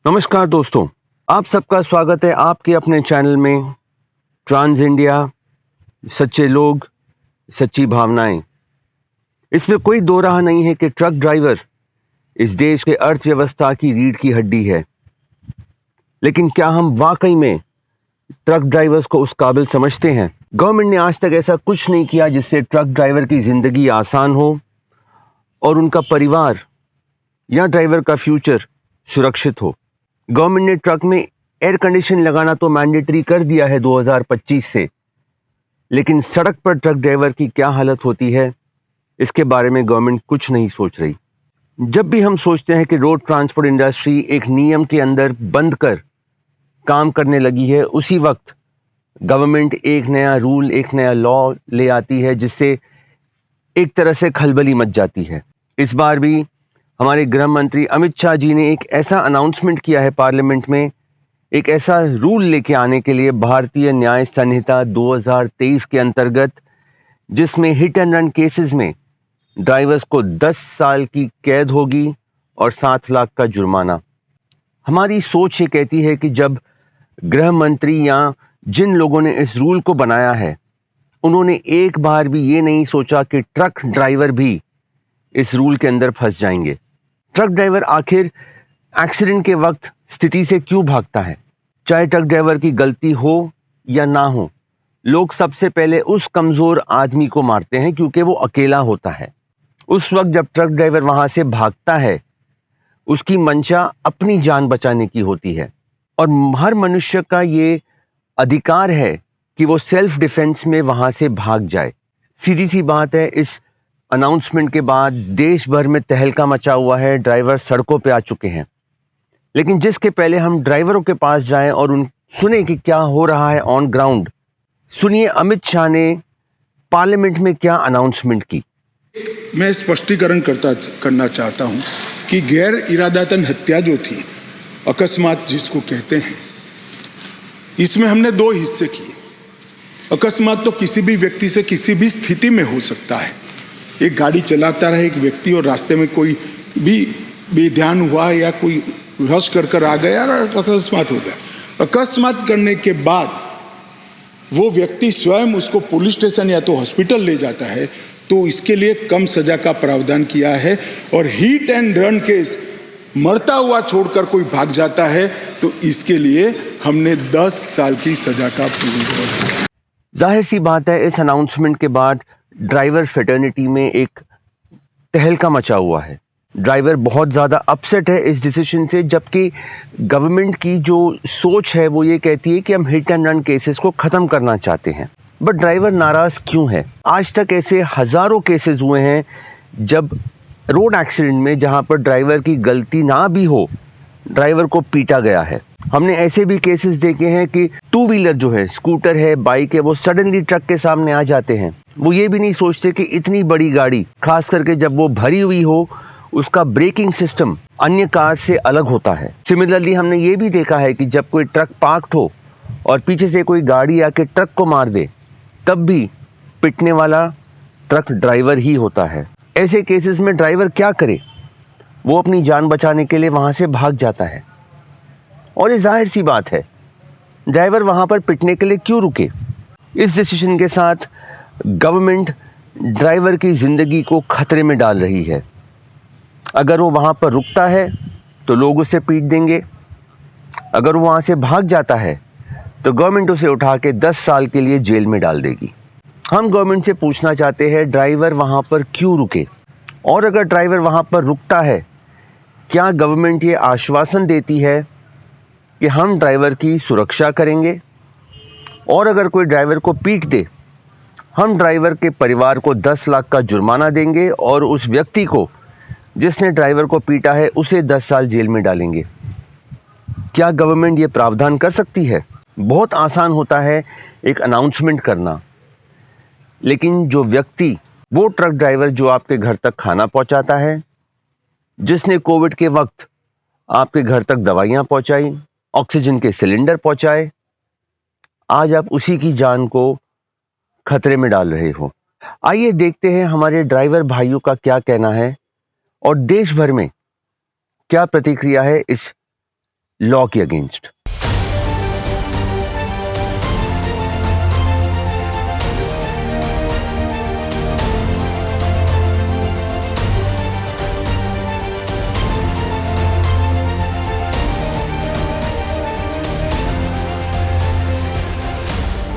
नमस्कार दोस्तों, आप सबका स्वागत है आपके अपने चैनल में ट्रांस इंडिया, सच्चे लोग, सच्ची भावनाएं। इसमें कोई दो राह नहीं है कि ट्रक ड्राइवर इस देश के अर्थव्यवस्था की रीढ़ की हड्डी है। लेकिन क्या हम वाकई में ट्रक ड्राइवर्स को उस काबिल समझते हैं? गवर्नमेंट ने आज तक ऐसा कुछ नहीं किया जिससे ट्रक ड्राइवर की जिंदगी आसान हो और उनका परिवार या ड्राइवर का फ्यूचर सुरक्षित हो। गवर्नमेंट ने ट्रक में एयर कंडीशन लगाना तो मैंडेटरी कर दिया है 2025 से, लेकिन सड़क पर ट्रक ड्राइवर की क्या हालत होती है इसके बारे में गवर्नमेंट कुछ नहीं सोच रही। जब भी हम सोचते हैं कि रोड ट्रांसपोर्ट इंडस्ट्री एक नियम के अंदर बंद कर काम करने लगी है, उसी वक्त गवर्नमेंट एक नया रूल, एक नया लॉ ले आती है जिससे एक तरह से खलबली मच जाती है। इस बार भी हमारे गृह मंत्री अमित शाह जी ने एक ऐसा अनाउंसमेंट किया है पार्लियामेंट में, एक ऐसा रूल लेके आने के लिए भारतीय न्याय संहिता 2023 के अंतर्गत, जिसमें हिट एंड रन केसेस में ड्राइवर्स को 10 साल की कैद होगी और 7 लाख का जुर्माना। हमारी सोच ये कहती है कि जब गृह मंत्री या जिन लोगों ने इस रूल को बनाया है, उन्होंने एक बार भी ये नहीं सोचा कि ट्रक ड्राइवर भी इस रूल के अंदर फंस जाएंगे। ट्रक ड्राइवर आखिर एक्सीडेंट के वक्त स्थिति से क्यों भागता है? चाहे ट्रक ड्राइवर की गलती हो या ना हो, लोग सबसे पहले उस कमजोर आदमी को मारते हैं क्योंकि वो अकेला होता है। उस वक्त जब ट्रक ड्राइवर वहां से भागता है, उसकी मंशा अपनी जान बचाने की होती है और हर मनुष्य का ये अधिकार है कि वो सेल्फ डिफेंस में वहां से भाग जाए। सीधी सी बात है, इस अनाउंसमेंट के बाद देश भर में तहलका मचा हुआ है, ड्राइवर सड़कों पे आ चुके हैं। लेकिन जिसके पहले हम ड्राइवरों के पास जाएं और उन सुने कि क्या हो रहा है ऑन ग्राउंड, सुनिए अमित शाह ने पार्लियामेंट में क्या अनाउंसमेंट की। मैं स्पष्टीकरण करना चाहता हूं कि गैर इरादतन हत्या जो थी, अकस्मात जिसको कहते हैं, इसमें हमने दो हिस्से किए। अकस्मात तो किसी भी व्यक्ति से किसी भी स्थिति में हो सकता है। एक गाड़ी चलाता रहे एक व्यक्ति और रास्ते में कोई भी बेध्यान हुआ या कोई रश कर आ गया और अकस्मात हो गया। अकस्मात करने के बाद वो व्यक्ति स्वयं उसको पुलिस स्टेशन या तो हॉस्पिटल ले जाता है, तो इसके लिए कम सजा का प्रावधान किया है। और हिट एंड रन केस, मरता हुआ छोड़कर कोई भाग जाता है, तो इसके लिए हमने 10 साल की सजा का प्रावधान किया। जाहिर सी बात है, इस अनाउंसमेंट के बाद ड्राइवर फ्रेटर्निटी में एक तहलका मचा हुआ है। ड्राइवर बहुत ज़्यादा अपसेट है इस डिसीजन से, जबकि गवर्नमेंट की जो सोच है वो ये कहती है कि हम हिट एंड रन केसेस को ख़त्म करना चाहते हैं। बट ड्राइवर नाराज़ क्यों है? आज तक ऐसे हज़ारों केसेस हुए हैं जब रोड एक्सीडेंट में, जहां पर ड्राइवर की गलती ना भी हो, ड्राइवर को पीटा गया है। हमने ऐसे भी केसेस देखे हैं कि टू व्हीलर जो है, स्कूटर है, बाइक है, वो सडनली ट्रक के सामने आ जाते हैं। वो ये भी नहीं सोचते कि इतनी बड़ी गाड़ी, खास करके जब वो भरी हुई हो, उसका ब्रेकिंग सिस्टम अन्य कार से अलग होता है। सिमिलरली हमने ये भी देखा है कि जब कोई ट्रक पार्क्ड हो और पीछे से कोई गाड़ी आके ट्रक को मार दे, तब भी पिटने वाला ट्रक ड्राइवर ही होता है। ऐसे केसेस में ड्राइवर क्या करे? वो अपनी जान बचाने के लिए वहां से भाग जाता है। और ये जाहिर सी बात है, ड्राइवर वहां पर पिटने के लिए क्यों रुके? इस डिसीजन के साथ गवर्नमेंट ड्राइवर की जिंदगी को खतरे में डाल रही है। अगर वो वहां पर रुकता है तो लोग उसे पीट देंगे, अगर वो वहां से भाग जाता है तो गवर्नमेंट उसे उठा के 10 साल के लिए जेल में डाल देगी। हम गवर्नमेंट से पूछना चाहते हैं, ड्राइवर वहां पर क्यों रुके? और अगर ड्राइवर वहां पर रुकता है, क्या गवर्नमेंट ये आश्वासन देती है कि हम ड्राइवर की सुरक्षा करेंगे? और अगर कोई ड्राइवर को पीट दे, हम ड्राइवर के परिवार को 10 लाख का जुर्माना देंगे और उस व्यक्ति को जिसने ड्राइवर को पीटा है उसे 10 साल जेल में डालेंगे। क्या गवर्नमेंट ये प्रावधान कर सकती है? बहुत आसान होता है एक अनाउंसमेंट करना, लेकिन जो व्यक्ति, वो ट्रक ड्राइवर जो आपके घर तक खाना पहुंचाता है, जिसने कोविड के वक्त आपके घर तक दवाइयां पहुंचाई, ऑक्सीजन के सिलेंडर पहुंचाए, आज आप उसी की जान को खतरे में डाल रहे हो। आइए देखते हैं हमारे ड्राइवर भाइयों का क्या कहना है और देश भर में क्या प्रतिक्रिया है इस लॉ के अगेंस्ट।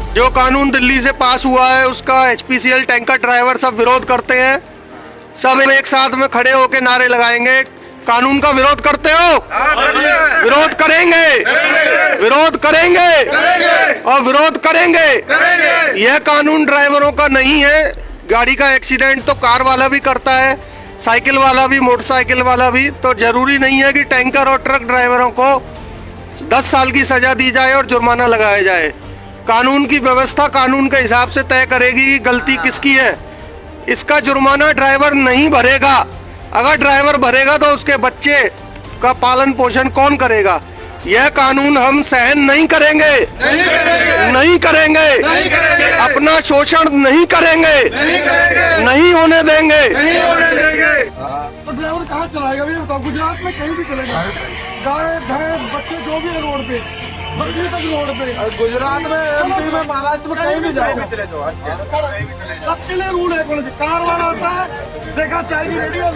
जो कानून दिल्ली से पास हुआ है उसका एचपीसीएल टैंकर ड्राइवर सब विरोध करते हैं। सब एक साथ में खड़े होकर नारे लगाएंगे। कानून का विरोध करते हो? विरोध करेंगे, विरोध करेंगे और विरोध करेंगे। यह कानून ड्राइवरों का नहीं है। गाड़ी का एक्सीडेंट तो कार वाला भी करता है, साइकिल वाला भी, मोटरसाइकिल वाला भी। तो जरूरी नहीं है कि टैंकर और ट्रक ड्राइवरों को 10 साल की सजा दी जाए और जुर्माना लगाया जाए। कानून की व्यवस्था कानून के हिसाब से तय करेगी कि गलती किसकी है। इसका जुर्माना ड्राइवर नहीं भरेगा। अगर ड्राइवर भरेगा तो उसके बच्चे का पालन पोषण कौन करेगा? यह कानून हम सहन नहीं करेंगे, नहीं करेंगे। अपना शोषण नहीं करेंगे, नहीं होने देंगे। तो ड्राइवर कहाँ चलाएगा भैया बताओ? गुजरात में कहीं भी चलेगा, गाय भैंस बच्चे जो भी है रोड पे, बकरी तक रोड पे। गुजरात में, एमपी में, महाराष्ट्र में कहीं भी जाओ, सबके लिए रूल है। कौन सी कार वाला होता है, देखा चाय की रेडी है,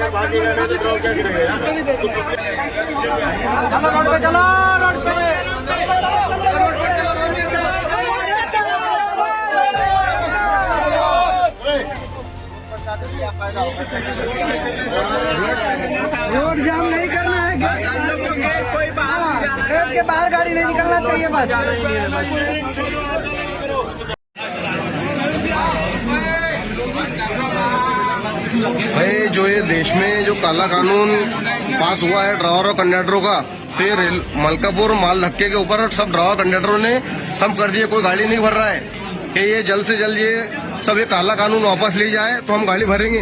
रोड जाम नहीं करना है, गेट के बाहर गाड़ी नहीं निकलना चाहिए बस। भाई जो ये देश में जो काला कानून पास हुआ है ड्राइवर और कंडक्टरों का, तो ये मलकापुर माल धक्के के ऊपर सब ड्राइवर कंडक्टरों ने सब कर दिए, कोई गाड़ी नहीं भर रहा है। कि ये जल्द से जल्द ये सब ये काला कानून वापस ले जाए तो हम गाड़ी भरेंगे,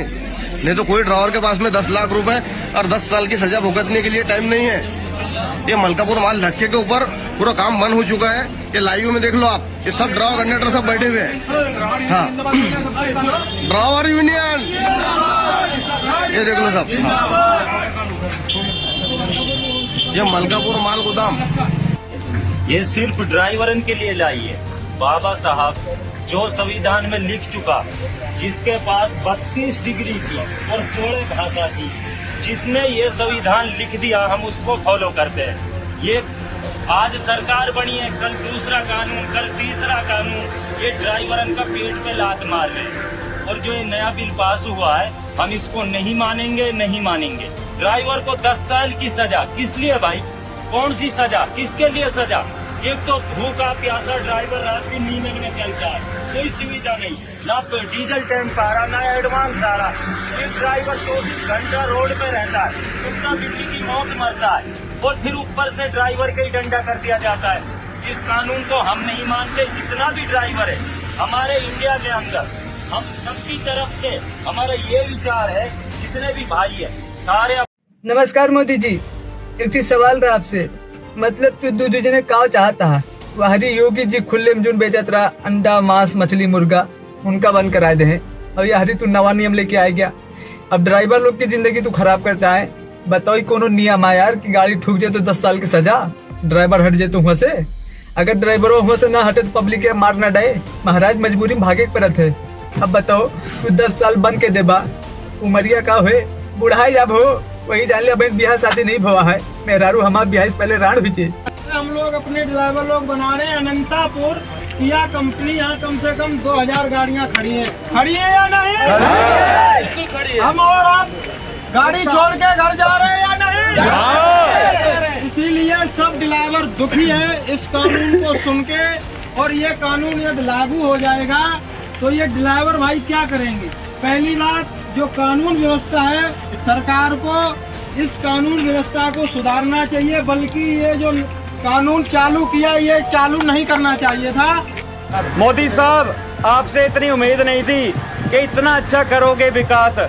नहीं तो कोई ड्राइवर के पास में 10 लाख रुपए और 10 साल की सजा भुगतने के लिए टाइम नहीं है। ये मलकापुर माल धक्के के ऊपर पूरा काम बंद हो चुका है। ये लाइव में देख लो आप, ये सब ड्राइवर कंडक्टर सब बैठे हुए हैं। हाँ, ड्राइवर यूनियन ये देख लो सब। ये मलकापुर माल गोदाम ये सिर्फ ड्राइवरन के लिए लाई है। बाबा साहब जो संविधान में लिख चुका, जिसके पास 32 डिग्री थी और 16 भाषा थी, जिसने ये संविधान लिख दिया, हम उसको फॉलो करते हैं। ये आज सरकार बनी है, कल दूसरा कानून, कल तीसरा कानून, ये ड्राइवरन का पेट पे लात मार रहे हैं। और जो ये नया बिल पास हुआ है, हम इसको नहीं मानेंगे, नहीं मानेंगे। ड्राइवर को 10 साल की सजा, किस लिए भाई? कौन सी सजा, किसके लिए सजा? एक तो भूखा प्यासा ड्राइवर रात की नींद में चलता है, कोई सुविधा नहीं, ना डीजल टैंक आ रहा, ना एडवांस आ रहा। एक ड्राइवर 24 घंटा रोड पे रहता है, कितना बिल्ली की मौत मरता है, और फिर ऊपर से ड्राइवर का ही डंडा कर दिया जाता है। इस कानून को हम नहीं मानते। जितना भी ड्राइवर है हमारे इंडिया के अंदर, हम सबकी तरफ से हमारा ये विचार है, जितने भी भाई है सारे। नमस्कार मोदी जी, एक चीज सवाल रहा आपसे, मतलब कि दूध ने का चाहता है वहरी योगी जी खुले में जो बेचत रहा अंडा मांस मछली मुर्गा उनका बंद करा दे हैं, और ये हरी तू नवा नियम लेके आ गया। अब ड्राइवर लोग की जिंदगी तू खराब करता है। बताओ कोनो नियम है यार कि गाड़ी ठुक जाए तो 10 साल की सजा, ड्राइवर हट जाए तो वहाँ से। अगर ड्राइवर वहाँ से ना हटे तो पब्लिक के मार ना डे, महाराज मजबूरी में भागे पड़त है। अब बताओ तू 10 साल बंद के देबा, उमरिया का हुए बुढ़ाई अब हो वही जान लिया। बहन ब्याह शादी नहीं भवा है, मेहरारू हमारा ब्याह से पहले राण भी। हम लोग अपने ड्राइवर लोग बना रहे हैं अनंतापुर किया कंपनी, यहाँ कम से कम 2000 गाड़ियाँ खड़ी है या नहीं? हम और आप गाड़ी छोड़ के घर जा रहे हैं या नहीं? इसीलिए सब ड्राइवर दुखी है इस कानून को सुन के। और ये कानून यदि लागू हो जाएगा तो ये ड्राइवर भाई क्या करेंगे? पहली बात, जो कानून व्यवस्था है, सरकार को इस कानून व्यवस्था को सुधारना चाहिए, बल्कि ये जो कानून चालू किया ये चालू नहीं करना चाहिए था। मोदी साहब, आपसे इतनी उम्मीद नहीं थी कि इतना अच्छा करोगे विकास,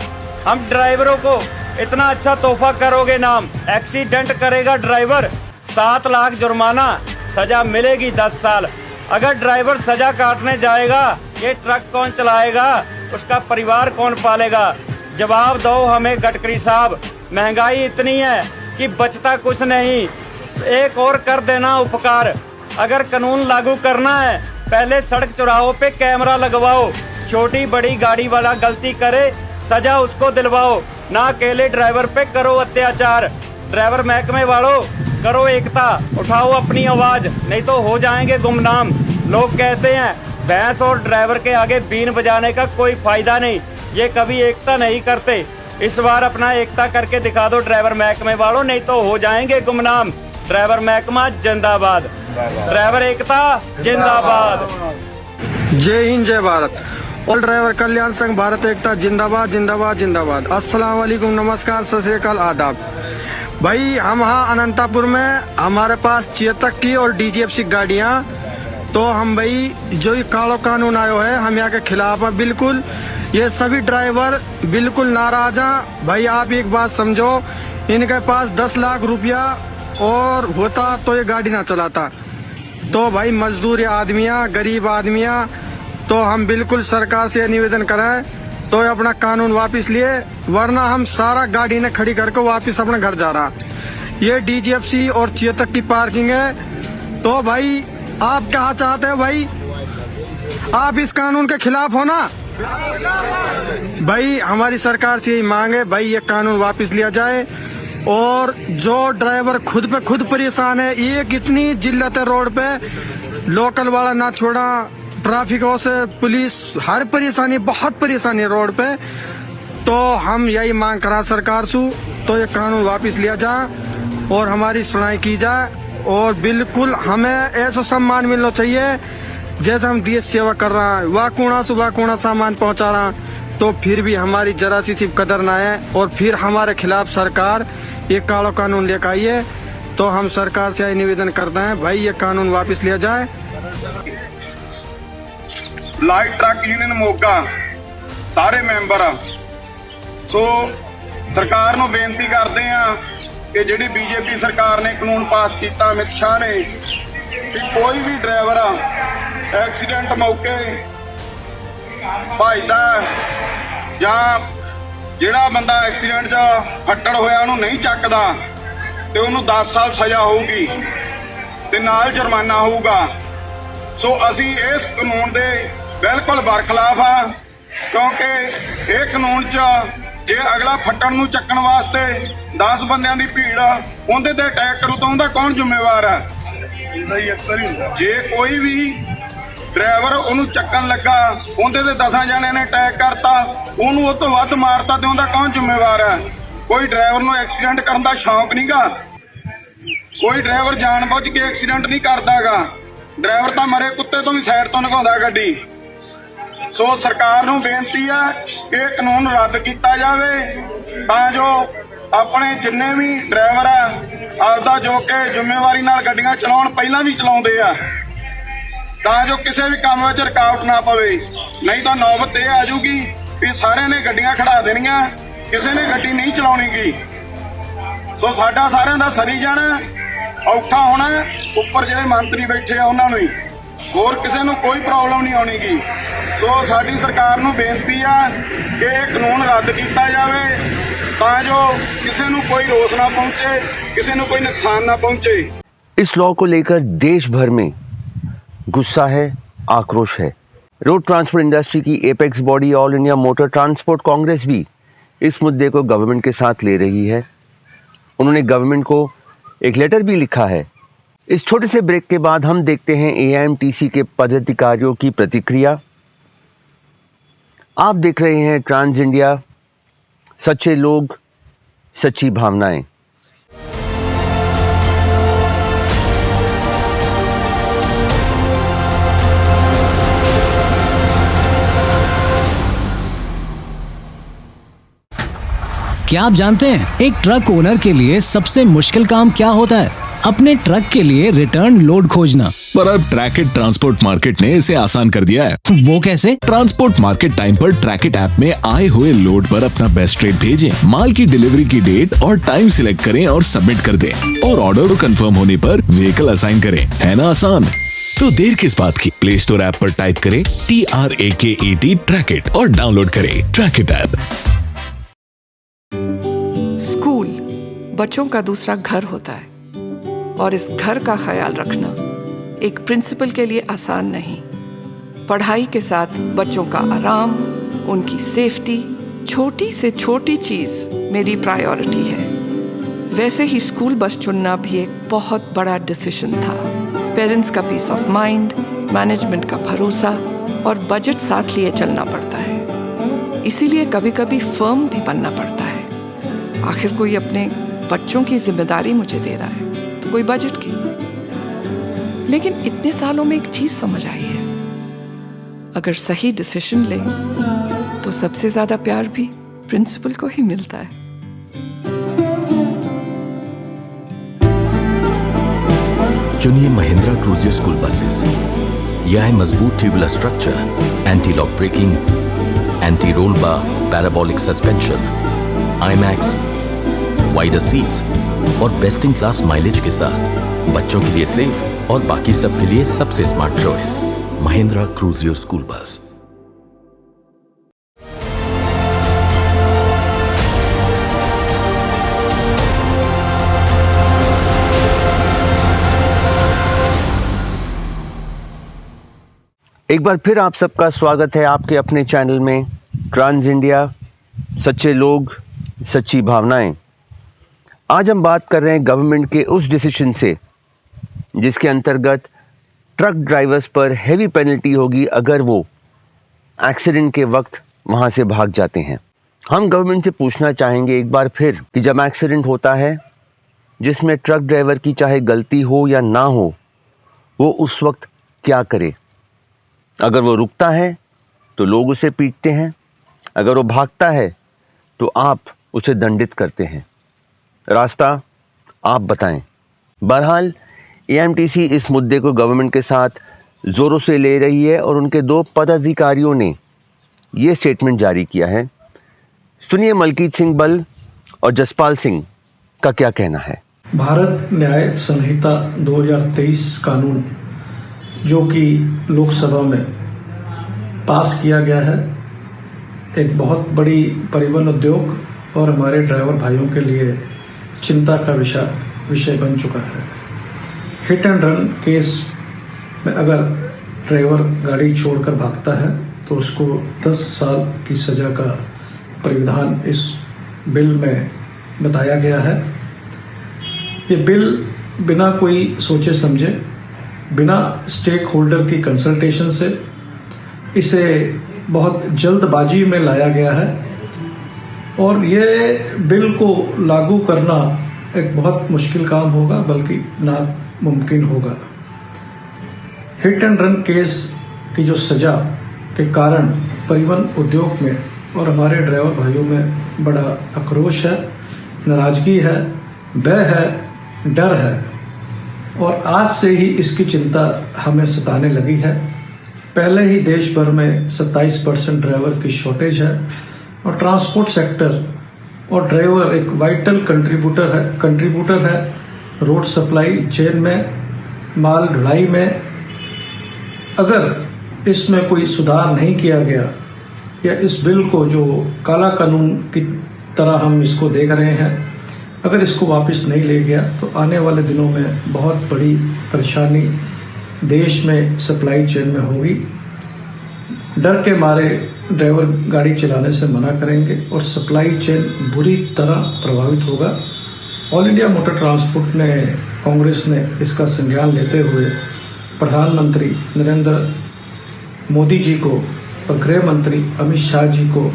हम ड्राइवरों को इतना अच्छा तोहफा करोगे। नाम एक्सीडेंट करेगा ड्राइवर 7 लाख जुर्माना, सजा मिलेगी 10 साल। अगर ड्राइवर सजा काटने जाएगा, ये ट्रक कौन चलाएगा, उसका परिवार कौन पालेगा? जवाब दो हमें गडकरी साहब। महंगाई इतनी है कि बचता कुछ नहीं, एक और कर देना उपकार, अगर कानून लागू करना है पहले सड़क चौराहों पे कैमरा लगवाओ, छोटी बड़ी गाड़ी वाला गलती करे सजा उसको दिलवाओ, ना अकेले ड्राइवर पे करो अत्याचार। ड्राइवर महकमे वालों करो एकता, उठाओ अपनी आवाज, नहीं तो हो जाएंगे गुमनाम। लोग कहते हैं भैंस और ड्राइवर के आगे बीन बजाने का कोई फायदा नहीं, ये कभी एकता नहीं करते। इस बार अपना एकता करके दिखा दो ड्राइवर महकमे वालों, नहीं तो हो जाएंगे गुमनाम। ड्राइवर महकमा जिंदाबाद, ड्राइवर एकता जिंदाबाद। जय हिंद जय भारत। ऑल ड्राइवर कल्याण संघ भारत एकता जिंदाबाद जिंदाबाद जिंदाबाद। अस्सलाम वालेकुम, नमस्कार, सत श्री अकाल, आदाब। भाई हम यहाँ अनंतापुर में हमारे पास चेतक की और डीजीएफसी गाड़ियाँ, तो हम भाई जो ये कालो कानून आयो है हम यहाँ के खिलाफ हैं बिल्कुल। ये सभी ड्राइवर बिल्कुल नाराज हैं। भाई आप एक बात समझो, इनके पास 10 लाख रुपया और होता तो ये गाड़ी ना चलाता। तो भाई मजदूर आदमियाँ, गरीब आदमियाँ, तो हम बिल्कुल सरकार से निवेदन करें तो ये अपना कानून वापस लिए, वरना हम सारा गाड़ी ने खड़ी करके वापस अपने घर जा रहा। ये डीजीएफसी और चेतक की पार्किंग है। तो भाई आप क्या चाहते हैं भाई? आप इस कानून के खिलाफ हो ना? भाई हमारी सरकार से यही मांग है भाई, ये कानून वापस लिया जाए। और जो ड्राइवर खुद पे खुद परेशान है, ये कितनी जिल्लत है रोड पे, लोकल वाला ना छोड़ा, ट्रैफिकों से पुलिस, हर परेशानी, बहुत परेशानी है रोड पे। तो हम यही मांग करा सरकार से, तो ये कानून वापस लिया जाए और हमारी सुनाई की जाए। और बिल्कुल हमें ऐसा सम्मान मिलना चाहिए जैसे हम देश सेवा कर रहा है, वाकुणा से वाकुणा सामान पहुंचा रहा, तो फिर भी हमारी जरा सी सिर्फ कदर ना है और फिर हमारे खिलाफ सरकार ये काला कानून लेकर आई है। तो हम सरकार से निवेदन करते हैं भाई ये कानून वापस लिया जाए। लाइट ट्रक यूनियन मोगा सारे मैंबर सो सरकार ਨੂੰ ਬੇਨਤੀ ਕਰਦੇ ਆ ਕਿ ਜਿਹੜੀ बीजेपी सरकार ने कानून पास किया अमित शाह ने कि कोई भी ड्राइवर एक्सीडेंट मौके ਭਜਦਾ ਜਾਂ ਜਿਹੜਾ ਬੰਦਾ ਐਕਸੀਡੈਂਟ 'ਚ ਫੱਟੜ ਹੋਇਆ ਉਹਨੂੰ ਨਹੀਂ ਚੱਕਦਾ ਤੇ ਉਹਨੂੰ 10 ਸਾਲ ਸਜ਼ਾ ਹੋਊਗੀ ਤੇ ਨਾਲ ਜੁਰਮਾਨਾ ਹੋਊਗਾ। ਸੋ ਅਸੀਂ ਇਸ ਕਾਨੂੰਨ ਦੇ ਬਿਲਕੁਲ ਬਰਖਲਾਫ ਆ, ਕਿਉਂਕਿ ਇਹ ਕਾਨੂੰਨ 'ਚ ਜੇ ਅਗਲਾ ਫੱਟਣ ਨੂੰ ਚੱਕਣ ਵਾਸਤੇ 10 ਬੰਦਿਆਂ ਦੀ ਭੀੜ ਉਹਦੇ ਤੇ ਅਟੈਕ ਕਰੂ ਤਾਂ ਉਹਦਾ ਕੌਣ ਜ਼ਿੰਮੇਵਾਰ ਹੈ? ਜੇ ਕੋਈ ਵੀ ड्राइवर ਉਹਨੂੰ ਚੱਕਣ ਲੱਗਾ ਉਹਦੇ ਤੇ 10 ਜਣਿਆਂ ਨੇ ਅਟੈਕ ਕਰਤਾ, ਉਹਨੂੰ ਉਹ ਤੋਂ ਵੱਧ ਮਾਰਤਾ ਤੇ ਉਹਦਾ ਕੌਣ ਜ਼ਿੰਮੇਵਾਰ ਹੈ? ਕੋਈ ਡਰਾਈਵਰ ਨੂੰ ਐਕਸੀਡੈਂਟ ਕਰਨ ਦਾ ਸ਼ੌਂਕ ਨਹੀਂਗਾ, ਕੋਈ ਡਰਾਈਵਰ ਜਾਣਬੁੱਝ ਕੇ ਐਕਸੀਡੈਂਟ ਨਹੀਂ ਕਰਦਾਗਾ। ਡਰਾਈਵਰ ਤਾਂ ਮਰੇ ਕੁੱਤੇ ਤੋਂ ਵੀ ਸਾਈਡ ਤੋਂ ਲੰਘਾਉਂਦਾ ਗੱਡੀ। ਸੋ ਸਰਕਾਰ ਨੂੰ ਬੇਨਤੀ ਹੈ ਕਿ ਇਹ ਕਾਨੂੰਨ ਰੱਦ ਕੀਤਾ ਜਾਵੇ ਤਾਂ ਜੋ ਆਪਣੇ ਜਿੰਨੇ ਵੀ ਡਰਾਈਵਰ ਆ ਆਪਦਾ ਜੋ ਕਿ ਜ਼ਿੰਮੇਵਾਰੀ ਨਾਲ ਗੱਡੀਆਂ ਚਲਾਉਣ, ਪਹਿਲਾਂ ਵੀ ਚਲਾਉਂਦੇ ਆ, ਤਾਂ ਜੋ ਕਿਸੇ ਵੀ ਕੰਮ ਵਿੱਚ ਰੁਕਾਵਟ ਨਾ ਪਵੇ। ਨਹੀਂ ਤਾਂ ਨੌਬਤ ਇਹ ਆ ਜਾਊਗੀ ਵੀ ਸਾਰਿਆਂ ਨੇ ਗੱਡੀਆਂ ਖੜਾ ਦੇਣੀਆਂ, ਕਿਸੇ ਨੇ ਗੱਡੀ ਨਹੀਂ ਚਲਾਉਣੀਗੀ। ਸੋ ਸਾਡਾ ਸਾਰਿਆਂ ਦਾ ਸਰੀ ਜਾਣਾ ਔਖਾ ਹੋਣਾ, ਉੱਪਰ ਜਿਹੜੇ ਮੰਤਰੀ ਬੈਠੇ ਆ ਉਹਨਾਂ ਨੂੰ ਹੀ, ਹੋਰ ਕਿਸੇ ਨੂੰ ਕੋਈ ਪ੍ਰੋਬਲਮ ਨਹੀਂ ਆਉਣੀਗੀ। ਸੋ ਸਾਡੀ ਸਰਕਾਰ ਨੂੰ ਬੇਨਤੀ ਆ ਕਿ ਇਹ ਕਾਨੂੰਨ ਰੱਦ ਕੀਤਾ ਜਾਵੇ ਤਾਂ ਜੋ ਕਿਸੇ ਨੂੰ ਕੋਈ ਰੋਸ ਨਾ ਪਹੁੰਚੇ, ਕਿਸੇ ਨੂੰ ਕੋਈ ਨੁਕਸਾਨ ना पहुंचे। इस लॉ को लेकर देश भर में गुस्सा है, आक्रोश है। रोड ट्रांसपोर्ट इंडस्ट्री की apex body all India motor transport Congress भी इस मुद्दे को गवर्नमेंट के साथ ले रही है। उन्होंने गवर्नमेंट को एक लेटर भी लिखा है। इस छोटे से ब्रेक के बाद हम देखते हैं एआईएमटीसी के पदाधिकारियों की प्रतिक्रिया। आप देख रहे हैं ट्रांस इंडिया, सच्चे लोग, सच्ची भावनाएं। क्या आप जानते हैं एक ट्रक ओनर के लिए सबसे मुश्किल काम क्या होता है? अपने ट्रक के लिए रिटर्न लोड खोजना। पर अब ट्रैकेट ट्रांसपोर्ट मार्केट ने इसे आसान कर दिया है। वो कैसे? ट्रांसपोर्ट मार्केट टाइम पर ट्रैकेट ऐप में आए हुए लोड पर अपना बेस्ट रेट भेजें, माल की डिलीवरी की डेट और टाइम सिलेक्ट करें और सबमिट कर दें, और ऑर्डर कंफर्म होने पर व्हीकल असाइन करें। है ना आसान? तो देर किस बात की? प्ले स्टोर ऐप पर टाइप करें TRAKET ट्रैकेट और डाउनलोड करें ट्रैकेट ऐप। स्कूल बच्चों का दूसरा घर होता है और इस घर का ख्याल रखना एक प्रिंसिपल के लिए आसान नहीं। पढ़ाई के साथ बच्चों का आराम, उनकी सेफ्टी, छोटी से छोटी चीज़ मेरी प्रायोरिटी है। वैसे ही स्कूल बस चुनना भी एक बहुत बड़ा डिसीजन था। पेरेंट्स का पीस ऑफ माइंड, मैनेजमेंट का भरोसा और बजट साथ लिए चलना पड़ता है। इसीलिए कभी कभी फर्म भी बनना पड़ता है। आखिर कोई अपने बच्चों की जिम्मेदारी मुझे दे रहा है तो कोई बजट की। लेकिन इतने सालों में एक चीज़ समझ आई है, अगर सही डिसीजन लें तो सबसे ज़्यादा प्यार भी प्रिंसिपल को ही मिलता है। चुनिए महिंद्रा क्रूजियर स्कूल बसेस। यह है मजबूत tubular structure, anti lock braking, anti roll bar, parabolic suspension, IMAX, wider seats और बेस्ट इन क्लास माइलेज के साथ बच्चों के लिए सेफ और बाकी सबके लिए सबसे smart choice, Mahindra Cruzio school bus. एक बार फिर आप सबका स्वागत है आपके अपने चैनल में ट्रांस इंडिया, सच्चे लोग, सच्ची भावनाएं। आज हम बात कर रहे हैं गवर्नमेंट के उस डिसीजन से जिसके अंतर्गत ट्रक ड्राइवर्स पर हेवी पेनल्टी होगी अगर वो एक्सीडेंट के वक्त वहां से भाग जाते हैं। हम गवर्नमेंट से पूछना चाहेंगे एक बार फिर कि जब एक्सीडेंट होता है जिसमें ट्रक ड्राइवर की चाहे गलती हो या ना हो, वो उस वक्त क्या करे। अगर वो रुकता है तो लोग उसे पीटते हैं, अगर वो भागता है तो आप उसे दंडित करते हैं। रास्ता आप बताएं। बहरहाल AMTC इस मुद्दे को गवर्नमेंट के साथ जोरों से ले रही है और उनके 2 पदाधिकारियों ने ये स्टेटमेंट जारी किया है। सुनिए मलकीत सिंह बल और जसपाल सिंह का क्या कहना है। भारत न्याय संहिता 2023 कानून जो कि लोकसभा में पास किया गया है, एक बहुत बड़ी परिवहन उद्योग और हमारे ड्राइवर भाइयों के लिए चिंता का विषय बन चुका है। हिट एंड रन केस में अगर ड्राइवर गाड़ी छोड़कर भागता है तो उसको 10 साल की सजा का प्रावधान इस बिल में बताया गया है। ये बिल बिना कोई सोचे समझे, बिना स्टेक होल्डर की कंसल्टेशन से इसे बहुत जल्दबाजी में लाया गया है और ये बिल को लागू करना एक बहुत मुश्किल काम होगा, बल्कि नामुमकिन होगा। हिट एंड रन केस की जो सजा के कारण परिवहन उद्योग में और हमारे ड्राइवर भाइयों में बड़ा आक्रोश है, नाराजगी है, भय है, डर है और आज से ही इसकी चिंता हमें सताने लगी है। पहले ही देश भर में 27% ड्राइवर की शॉर्टेज है और ट्रांसपोर्ट सेक्टर और ड्राइवर एक वाइटल कंट्रीब्यूटर है रोड सप्लाई चेन में, माल ढुलाई में। अगर इसमें कोई सुधार नहीं किया गया या इस बिल को जो काला कानून की तरह हम इसको देख रहे हैं, अगर इसको वापस नहीं ले गया तो आने वाले दिनों में बहुत बड़ी परेशानी देश में सप्लाई चेन में होगी। डर के मारे ड्राइवर गाड़ी चलाने से मना करेंगे और सप्लाई चेन बुरी तरह प्रभावित होगा। ऑल इंडिया मोटर ट्रांसपोर्ट ने, कांग्रेस ने इसका संज्ञान लेते हुए प्रधानमंत्री नरेंद्र मोदी जी को और गृह मंत्री अमित शाह जी को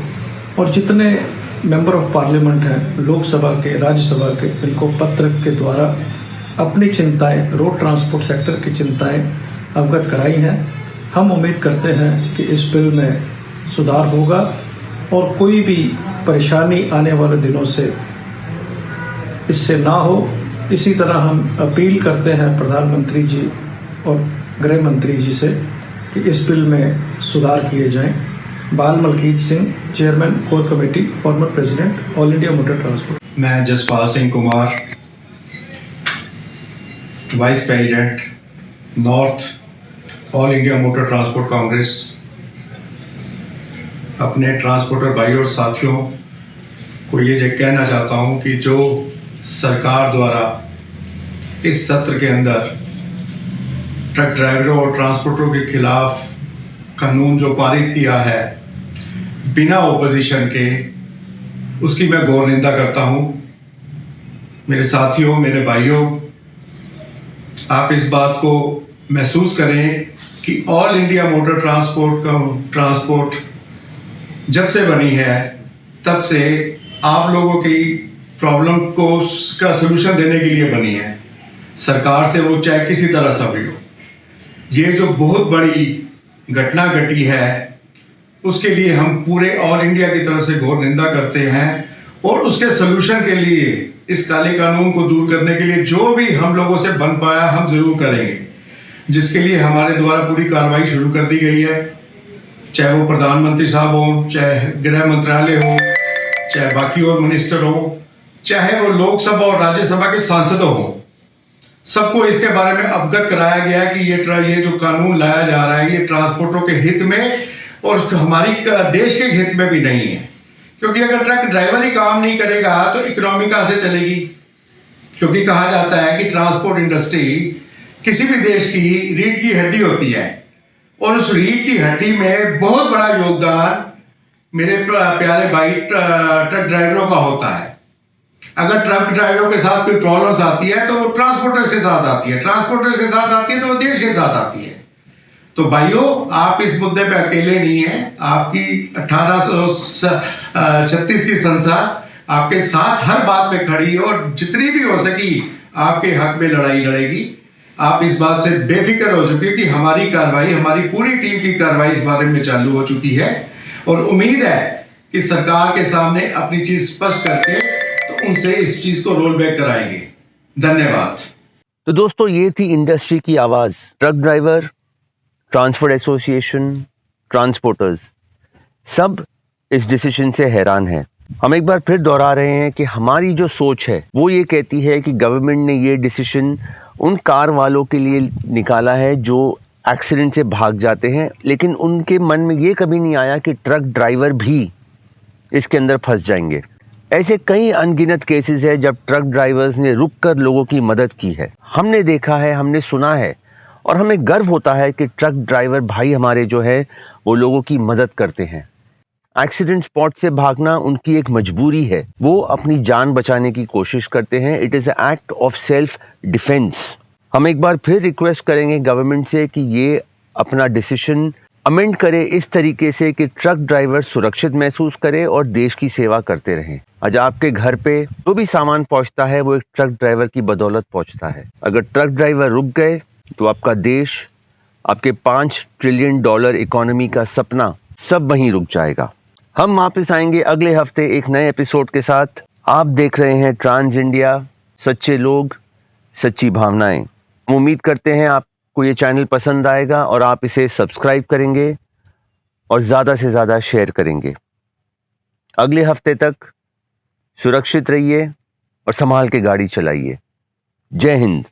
और जितने मेंबर ऑफ पार्लियामेंट हैं, लोकसभा के, राज्यसभा के, इनको पत्र के द्वारा अपनी चिंताएं, रोड ट्रांसपोर्ट सेक्टर की चिंताएं अवगत कराई हैं। हम उम्मीद करते हैं कि इस बिल में सुधार होगा और कोई भी परेशानी आने वाले दिनों से इससे ना हो। इसी तरह हम अपील करते हैं प्रधानमंत्री जी और गृह मंत्री जी से कि इस बिल में सुधार किए जाएं। Bal Malkit Singh, chairman core committee, former president, all India motor transport. मैं Jaspal Singh Kumar, vice president north, all India motor transport Congress, अपने ट्रांसपोर्टर भाई और साथियों को ये कहना चाहता हूँ कि जो सरकार द्वारा इस सत्र के अंदर ट्रक ड्राइवरों और ट्रांसपोर्टरों के खिलाफ कानून जो पारित किया है बिना ओपोजिशन के, उसकी मैं घोर निंदा करता हूं। मेरे साथियों, मेरे भाइयों, आप इस बात को महसूस करें कि ऑल इंडिया मोटर ट्रांसपोर्ट जब से बनी है तब से आप लोगों की प्रॉब्लम को का सलूशन देने के लिए बनी है। सरकार से वो चाहे किसी तरह से भी हो, ये जो बहुत बड़ी घटना घटी है उसके लिए हम पूरे ऑल इंडिया की तरफ से घोर निंदा करते हैं और उसके सलूशन के लिए, इस काले कानून को दूर करने के लिए जो भी हम लोगों से बन पाया हम जरूर करेंगे, जिसके लिए हमारे द्वारा पूरी कार्रवाई शुरू कर दी गई है। चाहे वो प्रधानमंत्री साहब हो, चाहे गृह मंत्रालय हो, चाहे बाकी और मिनिस्टर हो, चाहे वो लोकसभा और राज्यसभा के सांसदों हो, सबको इसके बारे में अवगत कराया गया है कि ये जो कानून लाया जा रहा है ये ट्रांसपोर्टरों के हित में और हमारी देश के हित में भी नहीं है। क्योंकि अगर ट्रक ड्राइवर ही काम नहीं करेगा तो इकोनॉमी कहां से चलेगी? क्योंकि कहा जाता है कि ट्रांसपोर्ट इंडस्ट्री किसी भी देश की रीढ़ की हड्डी होती है और उस रीढ़ की हड्डी में बहुत बड़ा योगदान मेरे प्यारे भाई ट्रक ड्राइवरों का होता है। अगर ट्रक ड्राइवरों के साथ कोई प्रॉब्लम्स आती है तो वो ट्रांसपोर्टर्स के साथ आती है, ट्रांसपोर्टर्स के साथ आती है तो वो देश के साथ आती है। तो भाइयों, आप इस मुद्दे पे अकेले नहीं हैं। आपकी 1836 की संसद आपके साथ हर बात पे खड़ी है और जितनी भी हो सकी आपके हक में लड़ाई लड़ेगी। आप इस बात से बेफिक्र हो चुके कि हमारी कार्रवाई, हमारी पूरी टीम की कार्रवाई इस बारे में चालू हो चुकी है और उम्मीद है कि सरकार के सामने अपनी चीज स्पष्ट करके तो उनसे इस चीज को रोल बैक कराएंगे। धन्यवाद। तो दोस्तों, ये थी इंडस्ट्री की आवाज। Truck driver, transport association, transporters सब इस डिसीजन से हैरान हैं। हम एक बार फिर दोहरा रहे हैं कि हमारी जो सोच है वो ये कहती है कि गवर्नमेंट ने ये डिसीजन उन कार वालों के लिए निकाला है जो एक्सीडेंट से भाग जाते हैं, लेकिन उनके मन में ये कभी नहीं आया कि ट्रक ड्राइवर भी इसके अंदर फंस जाएंगे। ऐसे कई अनगिनत केसेस है जब ट्रक ड्राइवर्स ने रुककर लोगों की मदद की है। हमने देखा है, हमने सुना है और हमें गर्व होता है कि ट्रक ड्राइवर भाई हमारे जो है वो लोगों की मदद करते हैं। एक्सीडेंट स्पॉट से भागना उनकी एक मजबूरी है, वो अपनी जान बचाने की कोशिश करते हैं। It is a act of self defence. हम एक बार फिर रिक्वेस्ट करेंगे गवर्नमेंट से कि ये अपना डिसीजन अमेंड करे इस तरीके से कि ट्रक ड्राइवर सुरक्षित महसूस करे और देश की सेवा करते रहें। आज आपके घर पे जो भी सामान पहुंचता है वो एक ट्रक ड्राइवर की बदौलत पहुंचता है। अगर ट्रक ड्राइवर रुक गए तो आपका देश, आपके $5 ट्रिलियन इकोनॉमी का सपना सब वहीं रुक जाएगा। हम वापस आएंगे अगले हफ्ते एक नए एपिसोड के साथ। आप देख रहे हैं ट्रांस इंडिया, सच्चे लोग, सच्ची भावनाएं। हम उम्मीद करते हैं आपको ये चैनल पसंद आएगा और आप इसे सब्सक्राइब करेंगे और ज़्यादा से ज़्यादा शेयर करेंगे। अगले हफ्ते तक सुरक्षित रहिए और संभाल के गाड़ी चलाइए। जय हिंद।